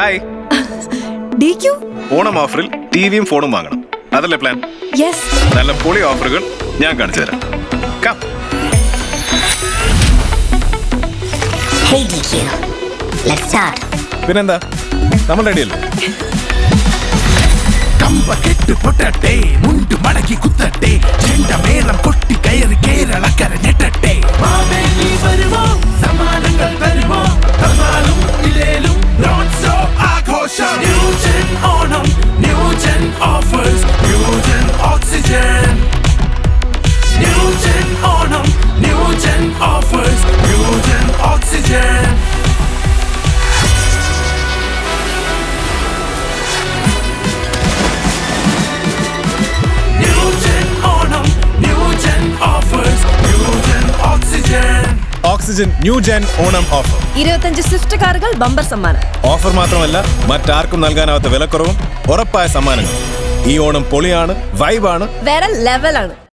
Hi. DQ? Onam ഓഫറിൽ ടിവിയും ഫോണും വാങ്ങണം, അതല്ലേ പ്ലാൻ? Yes. നല്ല പൊളി ഓഫറുകൾ ഞാൻ കാണിച്ചു തരാം. Come. Hey DQ, let's start. പിന്നെന്താ, നമ്മൾ റെഡിയല്ലേ? കമ്പ കെട്ട് പൊട്ടട്ടെ, മുണ്ട് മടക്കി കുത്തട്ടെ, ചെണ്ടമേളം കൊട്ടി കയറി കേരളക്കര ഞെട്ടട്ടെ. മാവേലി വരുമോ, സമ്മാനങ്ങൾ തരുമോ, തന്നാലും ഇല്ലേലും നോൺ സ്റ്റോപ്പ് ആഘോഷം. New gen Onam, new gen offers, new gen oxygen. New gen Onam, new gen offers, new gen oxygen. Oxygen new gen Onam offer. 25 Swift കാറുകൾ ബമ്പർ സമ്മാനം. ഓഫർ മാത്രമല്ല, മറ്റാർക്കും നൽകാനാവാത്ത വിലക്കുറവും ഉറപ്പായ സമ്മാനങ്ങൾ. ഈ ഓണം പൊളിയാണ്, വൈബാണ്, വേറെ ലെവലാണ്.